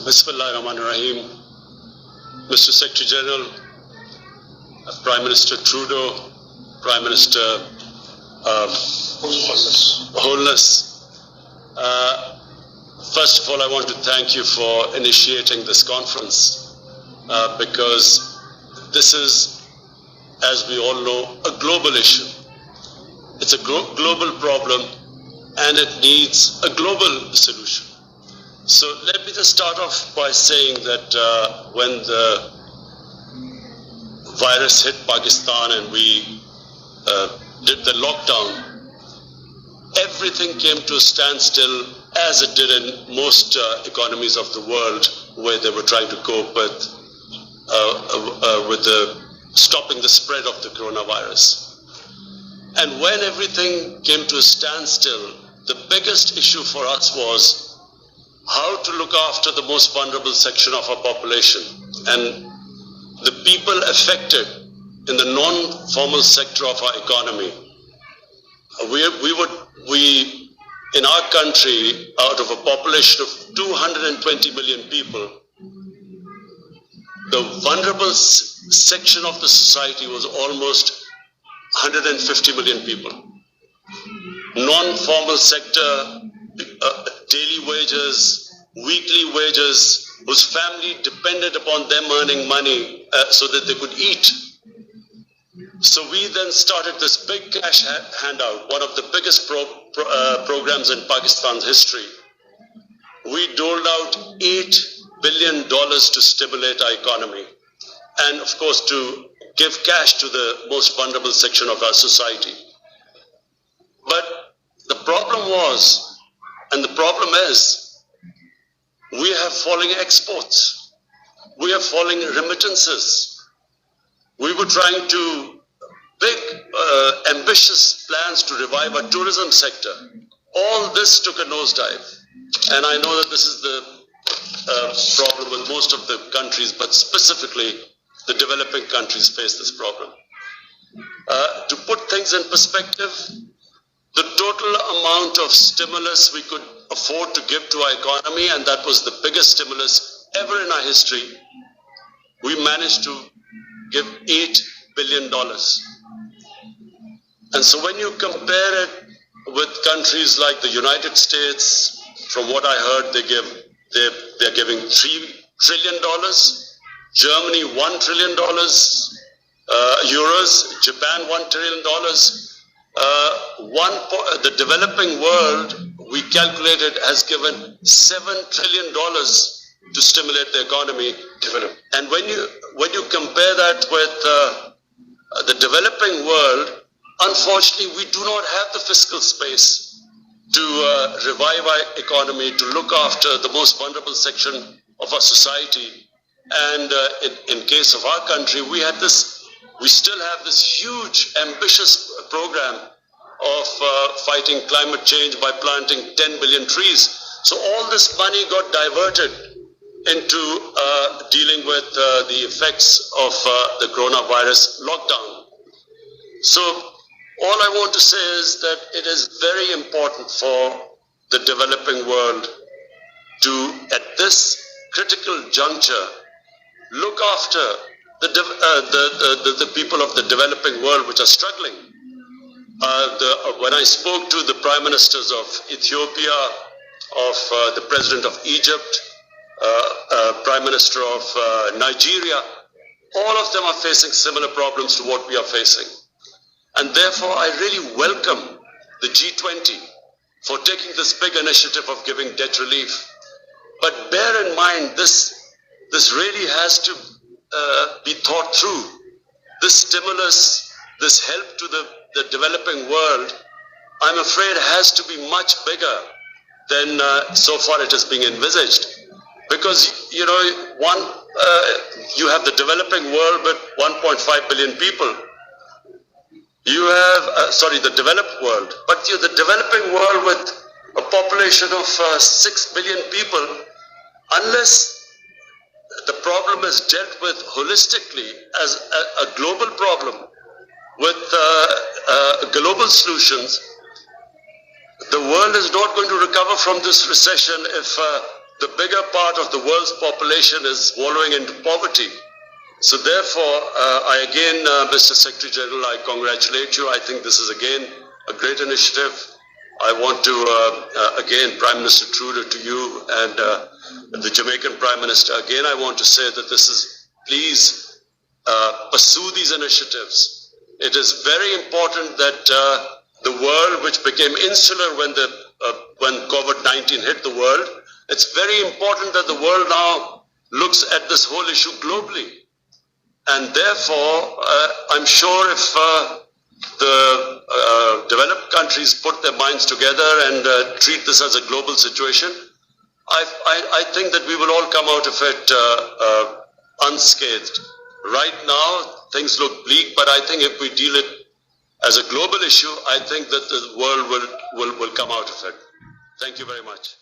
Bismillahirrahmanirrahim. Mr. Secretary General, Prime Minister Trudeau, Prime Minister Holness. First of all, I want to thank you for initiating this conference because this is, as we all know, a global issue. It's a global problem and it needs a global solution. So let me just start off by saying that when the virus hit Pakistan and we did the lockdown, everything came to a standstill, as it did in most economies of the world where they were trying to cope with stopping the spread of the coronavirus. And when everything came to a standstill, the biggest issue for us was how to look after the most vulnerable section of our population. And the people affected in the non-formal sector of our economy. We in our country, out of a population of 220 million people, the vulnerable section of the society was almost 150 million people. Non-formal sector, daily wages, weekly wages, whose family depended upon them earning money so that they could eat. So we then started this big cash handout, one of the biggest programs in Pakistan's history. We doled out $8 billion to stimulate our economy and, of course, to give cash to the most vulnerable section of our society. But the problem was, and the problem is, we have falling exports. We have falling remittances. We were trying to big, ambitious plans to revive our tourism sector. All this took a nosedive. And I know that this is the problem with most of the countries, but specifically the developing countries face this problem. To put things in perspective, the total amount of stimulus we could afford to give to our economy, and that was the biggest stimulus ever in our history, we managed to give $8 billion. And so when you compare it with countries like the United States, from what I heard, they're giving $3 trillion, Germany $1 trillion, euros, Japan $1 trillion. The developing world, we calculated, has given $7 trillion to stimulate the economy. And when you compare that with the developing world, unfortunately, we do not have the fiscal space to revive our economy, to look after the most vulnerable section of our society. And in case of our country, we still have this huge, ambitious program of fighting climate change by planting 10 billion trees. So all this money got diverted into dealing with the effects of the coronavirus lockdown. So all I want to say is that it is very important for the developing world to, at this critical juncture, look after the people of the developing world which are struggling. When I spoke to the prime ministers of Ethiopia, of the president of Egypt, prime minister of Nigeria, all of them are facing similar problems to what we are facing. And therefore, I really welcome the G20 for taking this big initiative of giving debt relief. But bear in mind, this really has to be thought through. This stimulus, this help to the developing world, I'm afraid has to be much bigger than so far it is being envisaged. Because, you know, you have the developing world with 1.5 billion people. You have, the developed world, but the developing world with a population of 6 billion people, unless the problem is dealt with holistically as a global problem with global solutions, the world is not going to recover from this recession if the bigger part of the world's population is wallowing into poverty. So therefore, I again, Mr. Secretary General, I congratulate you. I think this is again a great initiative. I want to, again, Prime Minister Trudeau, to you and the Jamaican Prime Minister, again, I want to say that this is, please pursue these initiatives. It is very important that the world, which became insular when COVID-19 hit the world, it's very important that the world now looks at this whole issue globally. And therefore, I'm sure if the developed countries put their minds together and treat this as a global situation, I think that we will all come out of it unscathed. Right now, things look bleak, but I think if we deal it as a global issue, I think that the world will come out of it. Thank you very much.